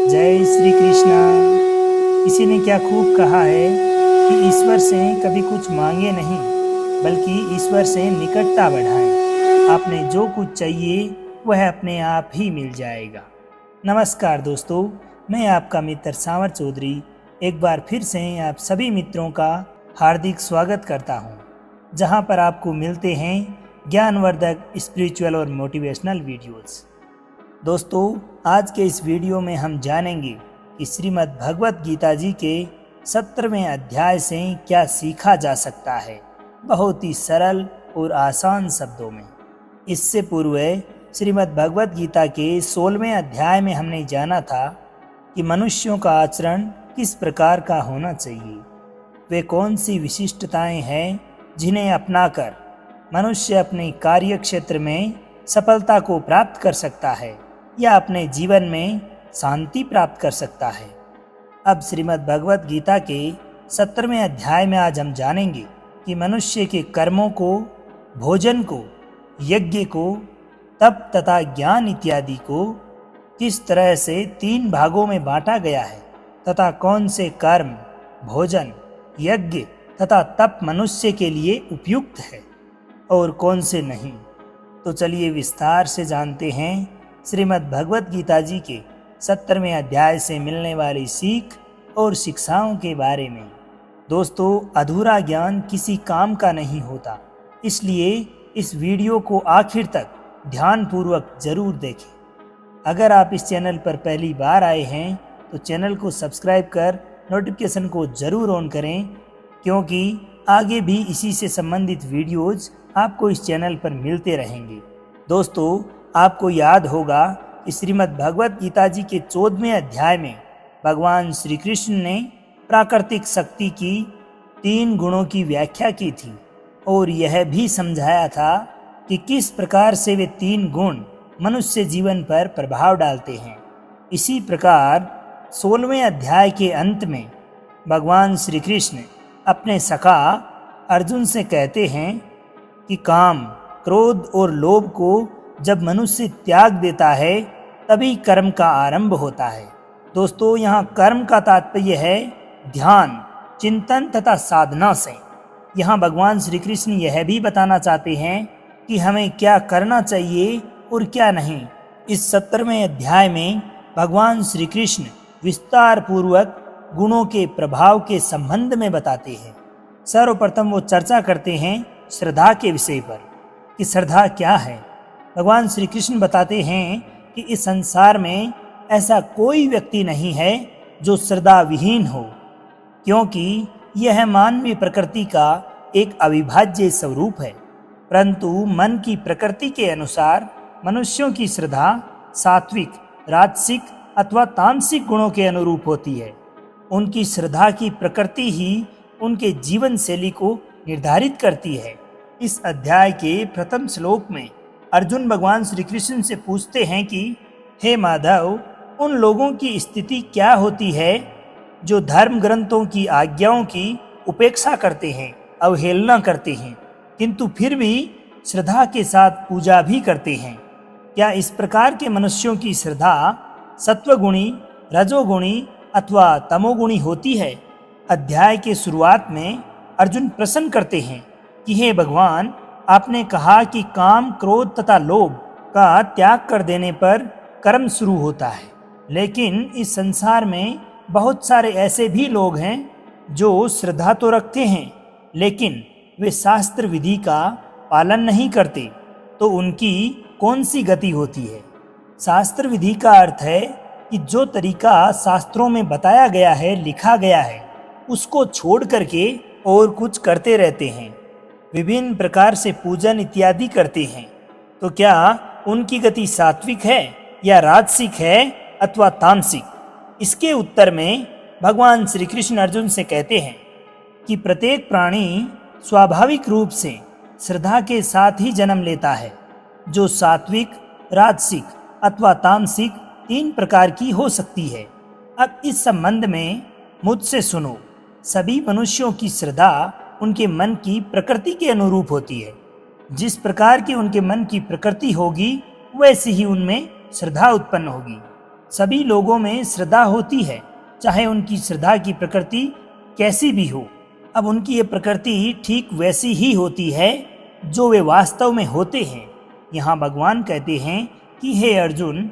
जय श्री कृष्णा। किसी ने क्या खूब कहा है कि ईश्वर से कभी कुछ मांगे नहीं, बल्कि ईश्वर से निकटता बढ़ाएं। आपने जो कुछ चाहिए वह अपने आप ही मिल जाएगा। नमस्कार दोस्तों, मैं आपका मित्र सावर चौधरी एक बार फिर से आप सभी मित्रों का हार्दिक स्वागत करता हूं, जहां पर आपको मिलते हैं ज्ञानवर्धक स्पिरिचुअल और मोटिवेशनल वीडियोस। दोस्तों, आज के इस वीडियो में हम जानेंगे कि श्रीमद् भगवत गीता जी के 17वें अध्याय से क्या सीखा जा सकता है, बहुत ही सरल और आसान शब्दों में। इससे पूर्व श्रीमद् भगवत गीता के 16वें अध्याय में हमने जाना था कि मनुष्यों का आचरण किस प्रकार का होना चाहिए, वे कौन सी विशिष्टताएं हैं जिन्हें अपनाकर मनुष्य अपने कार्य क्षेत्र में सफलता को प्राप्त कर सकता है या अपने जीवन में शांति प्राप्त कर सकता है। अब श्रीमद् भगवत गीता के 17वें अध्याय में आज हम जानेंगे कि मनुष्य के कर्मों को, भोजन को, यज्ञ को, तप तथा ज्ञान इत्यादि को किस तरह से 3 भागों में बांटा गया है तथा कौन से कर्म, भोजन, यज्ञ तथा तप मनुष्य के लिए उपयुक्त है और कौन से नहीं। तो चलिए विस्तार से जानते हैं श्रीमद् भगवत गीता जी के 17वें अध्याय से मिलने वाली सीख और शिक्षाओं के बारे में। दोस्तों, अधूरा ज्ञान किसी काम का नहीं होता, इसलिए इस वीडियो को आखिर तक ध्यानपूर्वक जरूर देखें। अगर आप इस चैनल पर पहली बार आए हैं तो चैनल को सब्सक्राइब कर नोटिफिकेशन को जरूर ऑन करें, क्योंकि आगे भी इसी से संबंधित वीडियोज़ आपको इस चैनल पर मिलते रहेंगे। दोस्तों, आपको याद होगा कि श्रीमद् भगवत गीता जी के 14वें अध्याय में भगवान श्री कृष्ण ने प्राकृतिक शक्ति की 3 गुणों की व्याख्या की थी और यह भी समझाया था कि किस प्रकार से वे 3 गुण मनुष्य जीवन पर प्रभाव डालते हैं। इसी प्रकार 16वें अध्याय के अंत में भगवान श्री कृष्ण अपने सखा अर्जुन से कहते हैं कि काम, क्रोध और लोभ को जब मनुष्य त्याग देता है तभी कर्म का आरंभ होता है। दोस्तों, यहाँ कर्म का तात्पर्य है ध्यान, चिंतन तथा साधना से। यहाँ भगवान श्री कृष्ण यह भी बताना चाहते हैं कि हमें क्या करना चाहिए और क्या नहीं। इस 17वें अध्याय में भगवान श्री कृष्ण विस्तार पूर्वक गुणों के प्रभाव के संबंध में बताते हैं। सर्वप्रथम वो चर्चा करते हैं श्रद्धा के विषय पर कि श्रद्धा क्या है। भगवान श्री कृष्ण बताते हैं कि इस संसार में ऐसा कोई व्यक्ति नहीं है जो श्रद्धा विहीन हो, क्योंकि यह मानवीय प्रकृति का एक अविभाज्य स्वरूप है। परंतु मन की प्रकृति के अनुसार मनुष्यों की श्रद्धा सात्विक, राजसिक अथवा तामसिक गुणों के अनुरूप होती है। उनकी श्रद्धा की प्रकृति ही उनके जीवन शैली को निर्धारित करती है। इस अध्याय के प्रथम श्लोक में अर्जुन भगवान श्री कृष्ण से पूछते हैं कि हे माधव, उन लोगों की स्थिति क्या होती है जो धर्म ग्रंथों की आज्ञाओं की उपेक्षा करते हैं, अवहेलना करते हैं, किंतु फिर भी श्रद्धा के साथ पूजा भी करते हैं। क्या इस प्रकार के मनुष्यों की श्रद्धा सत्वगुणी, रजोगुणी अथवा तमोगुणी होती है? अध्याय के शुरुआत में अर्जुन प्रश्न करते हैं कि हे भगवान, आपने कहा कि काम, क्रोध तथा लोभ का त्याग कर देने पर कर्म शुरू होता है, लेकिन इस संसार में बहुत सारे ऐसे भी लोग हैं जो श्रद्धा तो रखते हैं, लेकिन वे शास्त्र विधि का पालन नहीं करते। तो उनकी कौन सी गति होती है? शास्त्र विधि का अर्थ है कि जो तरीका शास्त्रों में बताया गया है, लिखा गया है, उसको छोड़ करके और कुछ करते रहते हैं, विभिन्न प्रकार से पूजन इत्यादि करते हैं। तो क्या उनकी गति सात्विक है या राजसिक है अथवा तामसिक? इसके उत्तर में भगवान श्री कृष्ण अर्जुन से कहते हैं कि प्रत्येक प्राणी स्वाभाविक रूप से श्रद्धा के साथ ही जन्म लेता है, जो सात्विक, राजसिक अथवा तामसिक 3 प्रकार की हो सकती है। अब इस संबंध में मुझसे सुनो। सभी मनुष्यों की श्रद्धा उनके मन की प्रकृति के अनुरूप होती है। जिस प्रकार की उनके मन की प्रकृति होगी, वैसी ही उनमें श्रद्धा उत्पन्न होगी। सभी लोगों में श्रद्धा होती है, चाहे उनकी श्रद्धा की प्रकृति कैसी भी हो। अब उनकी ये प्रकृति ठीक वैसी ही होती है जो वे वास्तव में होते हैं। यहाँ भगवान कहते हैं कि हे अर्जुन,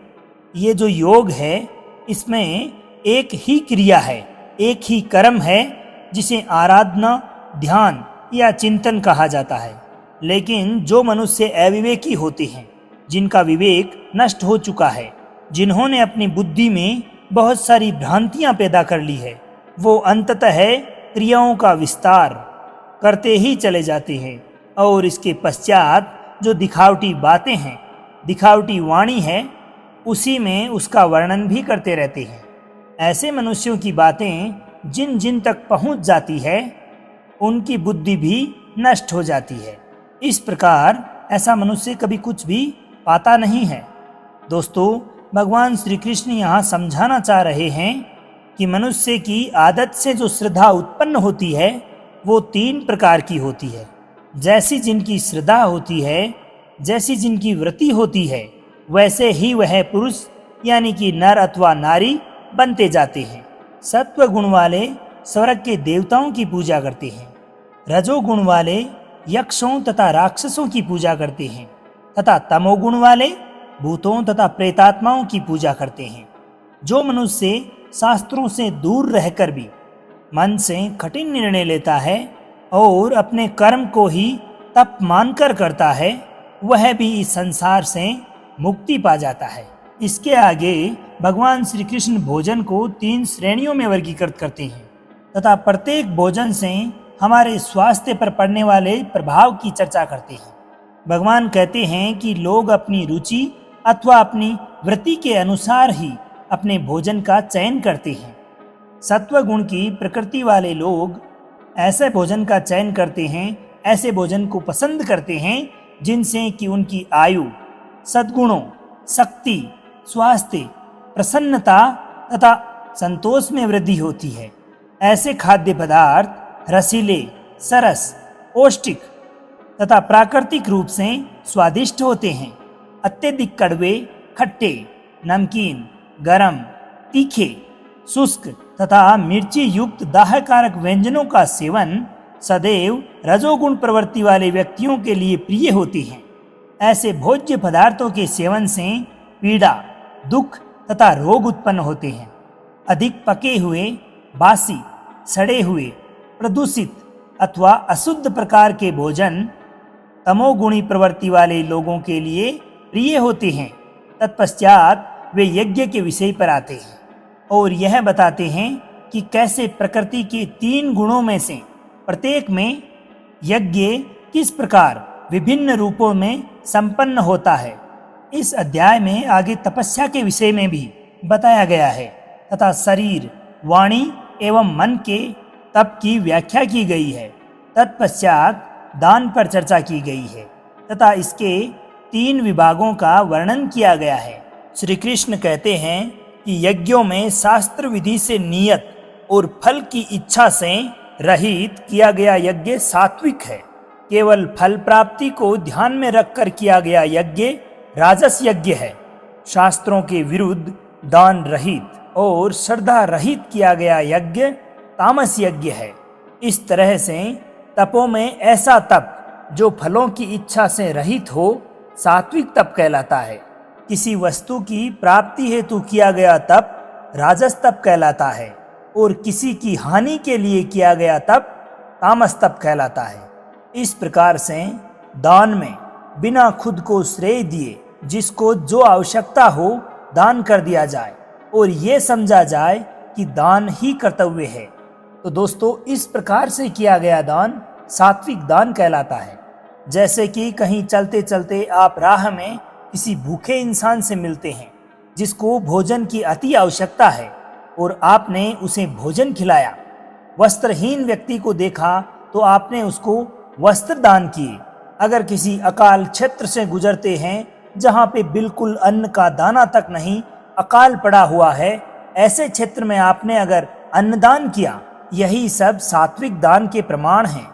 ये जो योग है इसमें एक ही क्रिया है, एक ही कर्म है जिसे आराधना, ध्यान या चिंतन कहा जाता है। लेकिन जो मनुष्य अविवेकी होते हैं, जिनका विवेक नष्ट हो चुका है, जिन्होंने अपनी बुद्धि में बहुत सारी भ्रांतियां पैदा कर ली है, वो अंततः क्रियाओं का विस्तार करते ही चले जाते हैं और इसके पश्चात जो दिखावटी बातें हैं, दिखावटी वाणी है, उसी में उसका वर्णन भी करते रहते हैं। ऐसे मनुष्यों की बातें जिन जिन तक पहुंच जाती है, उनकी बुद्धि भी नष्ट हो जाती है। इस प्रकार ऐसा मनुष्य कभी कुछ भी पाता नहीं है। दोस्तों, भगवान श्री कृष्ण यहाँ समझाना चाह रहे हैं कि मनुष्य की आदत से जो श्रद्धा उत्पन्न होती है वो 3 प्रकार की होती है। जैसी जिनकी श्रद्धा होती है, जैसी जिनकी वृत्ति होती है, वैसे ही वह पुरुष यानी कि नर अथवा नारी बनते जाते हैं। सत्व गुण वाले स्वर्ग के देवताओं की पूजा करते हैं, रजोगुण वाले यक्षों तथा राक्षसों की पूजा करते हैं तथा तमोगुण वाले भूतों तथा प्रेतात्माओं की पूजा करते हैं। जो मनुष्य शास्त्रों से दूर रहकर भी मन से कठिन निर्णय लेता है और अपने कर्म को ही तप मानकर करता है, वह भी इस संसार से मुक्ति पा जाता है। इसके आगे भगवान श्री कृष्ण भोजन को 3 श्रेणियों में वर्गीकृत करते हैं तथा प्रत्येक भोजन से हमारे स्वास्थ्य पर पड़ने वाले प्रभाव की चर्चा करते हैं। भगवान कहते हैं कि लोग अपनी रुचि अथवा अपनी वृत्ति के अनुसार ही अपने भोजन का चयन करते हैं। सत्व गुण की प्रकृति वाले लोग ऐसे भोजन का चयन करते हैं, ऐसे भोजन को पसंद करते हैं जिनसे कि उनकी आयु, सद्गुणों, शक्ति, स्वास्थ्य, प्रसन्नता तथा संतोष में वृद्धि होती है। ऐसे खाद्य पदार्थ रसीले, सरस, पौष्टिक तथा प्राकृतिक रूप से स्वादिष्ट होते हैं। अत्यधिक कड़वे, खट्टे, नमकीन, गरम, तीखे, शुष्क तथा मिर्ची युक्त दाहकारक व्यंजनों का सेवन सदैव रजोगुण प्रवृत्ति वाले व्यक्तियों के लिए प्रिय होती हैं। ऐसे भोज्य पदार्थों के सेवन से पीड़ा, दुख तथा रोग उत्पन्न होते हैं। अधिक पके हुए, बासी, सड़े हुए, प्रदूषित अथवा अशुद्ध प्रकार के भोजन तमोगुणी प्रवृत्ति वाले लोगों के लिए प्रिय होते हैं। तत्पश्चात वे यज्ञ के विषय पर आते हैं और यह बताते हैं कि कैसे प्रकृति के 3 गुणों में से प्रत्येक में यज्ञ किस प्रकार विभिन्न रूपों में संपन्न होता है। इस अध्याय में आगे तपस्या के विषय में भी बताया गया है तथा शरीर, वाणी एवं मन के तप की व्याख्या की गई है। तत्पश्चात दान पर चर्चा की गई है तथा इसके 3 विभागों का वर्णन किया गया है। श्री कृष्ण कहते हैं कि यज्ञों में शास्त्र विधि से नियत और फल की इच्छा से रहित किया गया यज्ञ सात्विक है। केवल फल प्राप्ति को ध्यान में रखकर किया गया यज्ञ राजस यज्ञ है। शास्त्रों के विरुद्ध दान रहित और श्रद्धा रहित किया गया यज्ञ तामस यज्ञ है। इस तरह से तपों में ऐसा तप जो फलों की इच्छा से रहित हो सात्विक तप कहलाता है। किसी वस्तु की प्राप्ति हेतु किया गया तप राजस तप कहलाता है और किसी की हानि के लिए किया गया तप तामस तप कहलाता है। इस प्रकार से दान में बिना खुद को श्रेय दिए जिसको जो आवश्यकता हो दान कर दिया जाए और ये समझा जाए कि दान ही कर्तव्य है, तो दोस्तों इस प्रकार से किया गया दान सात्विक दान कहलाता है। जैसे कि कहीं चलते चलते आप राह में किसी भूखे इंसान से मिलते हैं जिसको भोजन की अति आवश्यकता है और आपने उसे भोजन खिलाया। वस्त्रहीन व्यक्ति को देखा तो आपने उसको वस्त्र दान किए। अगर किसी अकाल क्षेत्र से गुजरते हैं जहाँ पे बिल्कुल अन्न का दाना तक नहीं, अकाल पड़ा हुआ है, ऐसे क्षेत्र में आपने अगर अन्नदान किया, यही सब सात्विक दान के प्रमाण हैं।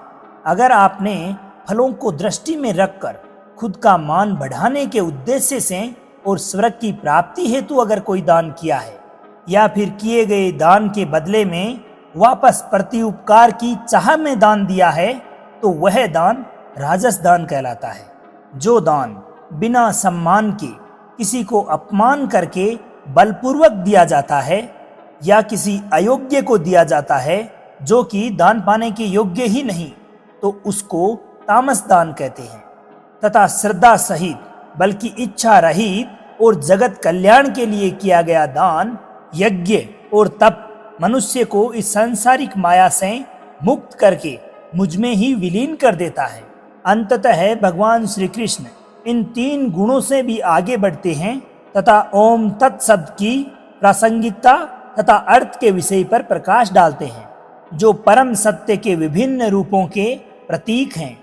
अगर आपने फलों को दृष्टि में रखकर खुद का मान बढ़ाने के उद्देश्य से और स्वर्ग की प्राप्ति हेतु अगर कोई दान किया है या फिर किए गए दान के बदले में वापस प्रत्युपकार की चाह में दान दिया है तो वह दान राजस दान कहलाता है। जो दान बिना सम्मान के किसी को अपमान करके बलपूर्वक दिया जाता है या किसी अयोग्य को दिया जाता है जो कि दान पाने के योग्य ही नहीं, तो उसको तामस दान कहते हैं। तथा श्रद्धा सहित बल्कि इच्छा रहित और जगत कल्याण के लिए किया गया दान, यज्ञ और तप मनुष्य को इस सांसारिक माया से मुक्त करके मुझ में ही विलीन कर देता है। अंततः भगवान श्री कृष्ण इन 3 गुणों से भी आगे बढ़ते हैं तथा ओम तत् शब्द की प्रासंगिकता तथा अर्थ के विषय पर प्रकाश डालते हैं, जो परम सत्य के विभिन्न रूपों के प्रतीक हैं।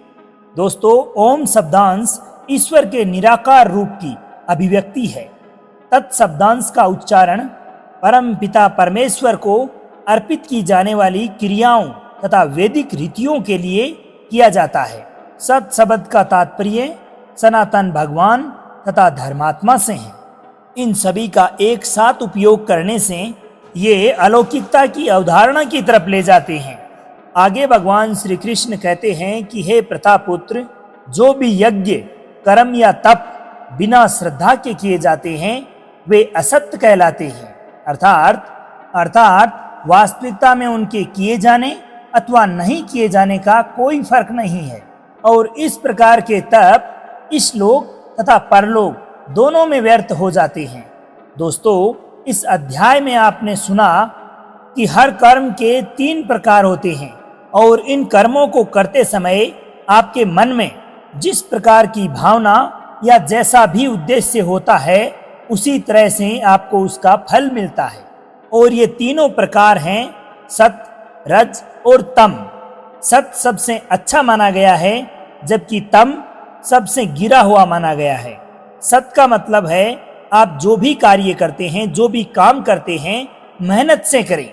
दोस्तों, ओम शब्दांश ईश्वर के निराकार रूप की अभिव्यक्ति है। तत् शब्दांश का उच्चारण परम पिता परमेश्वर को अर्पित की जाने वाली क्रियाओं तथा वैदिक रीतियों के लिए किया जाता है। सत शब्द का तात्पर्य सनातन भगवान तथा धर्मात्मा से है। इन सभी का एक साथ उपयोग करने से ये अलौकिकता की अवधारणा की तरफ ले जाते हैं। आगे भगवान श्री कृष्ण कहते हैं कि हे प्रतापुत्र, जो भी यज्ञ कर्म या तप बिना श्रद्धा के किए जाते हैं वे असत्य कहलाते हैं। अर्थात वास्तविकता में उनके किए जाने अथवा नहीं किए जाने का कोई फर्क नहीं है और इस प्रकार के तप इस लोक तथा परलोक दोनों में व्यर्थ हो जाते हैं। दोस्तों, इस अध्याय में आपने सुना कि हर कर्म के 3 प्रकार होते हैं और इन कर्मों को करते समय आपके मन में जिस प्रकार की भावना या जैसा भी उद्देश्य होता है उसी तरह से आपको उसका फल मिलता है। और ये तीनों प्रकार हैं सत, रज और तम। सत सबसे अच्छा माना गया है जबकि तम सबसे गिरा हुआ माना गया है। सत का मतलब है आप जो भी कार्य करते हैं, जो भी काम करते हैं, मेहनत से करें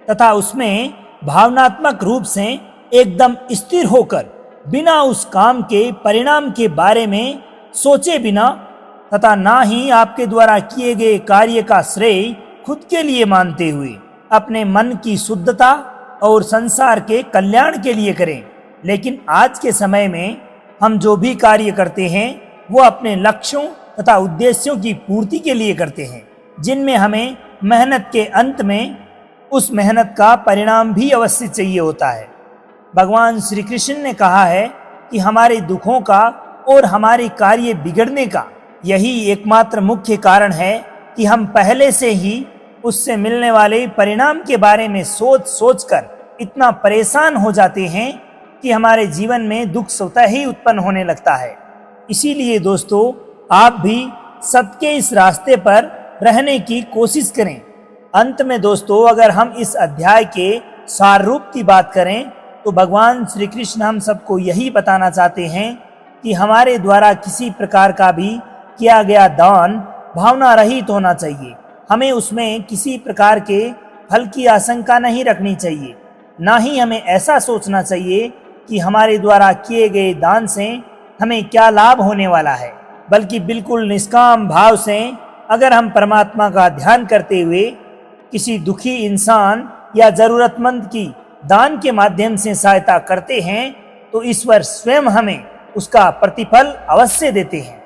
तथा उसमें भावनात्मक रूप से एकदम स्थिर होकर बिना उस काम के परिणाम के बारे में सोचे बिना तथा ना ही आपके द्वारा किए गए कार्य का श्रेय खुद के लिए मानते हुए अपने मन की शुद्धता और संसार के कल्याण के लिए करें। लेकिन आज के समय में हम जो भी कार्य करते हैं वो अपने लक्ष्यों तथा उद्देश्यों की पूर्ति के लिए करते हैं, जिनमें हमें मेहनत के अंत में उस मेहनत का परिणाम भी अवश्य चाहिए होता है। भगवान श्री कृष्ण ने कहा है कि हमारे दुखों का और हमारे कार्य बिगड़ने का यही एकमात्र मुख्य कारण है कि हम पहले से ही उससे मिलने वाले परिणाम के बारे में सोच कर इतना परेशान हो जाते हैं कि हमारे जीवन में दुख स्वतः ही उत्पन्न होने लगता है। इसीलिए दोस्तों, आप भी सत्य के इस रास्ते पर रहने की कोशिश करें। अंत में दोस्तों, अगर हम इस अध्याय के सार रूप की बात करें तो भगवान श्री कृष्ण हम सबको यही बताना चाहते हैं कि हमारे द्वारा किसी प्रकार का भी किया गया दान भावना रहित होना चाहिए। हमें उसमें किसी प्रकार के फल की आशंका नहीं रखनी चाहिए। ना ही हमें ऐसा सोचना चाहिए कि हमारे द्वारा किए गए दान से हमें क्या लाभ होने वाला है, बल्कि बिल्कुल निष्काम भाव से अगर हम परमात्मा का ध्यान करते हुए किसी दुखी इंसान या जरूरतमंद की दान के माध्यम से सहायता करते हैं तो ईश्वर स्वयं हमें उसका प्रतिफल अवश्य देते हैं।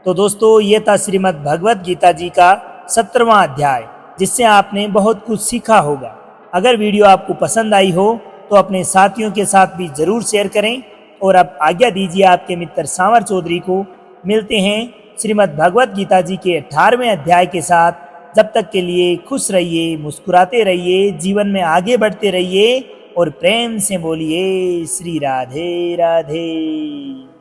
तो दोस्तों, ये था श्रीमद् भगवत गीता जी का 17वां अध्याय, जिससे आपने बहुत कुछ सीखा होगा। अगर वीडियो आपको पसंद आई हो तो अपने साथियों के साथ भी जरूर शेयर करें और अब आज्ञा दीजिए आपके मित्र सांवर चौधरी को। मिलते हैं श्रीमद् भगवत गीता जी के 18वें अध्याय के साथ। जब तक के लिए खुश रहिए, मुस्कुराते रहिए, जीवन में आगे बढ़ते रहिए और प्रेम से बोलिए श्री राधे राधे।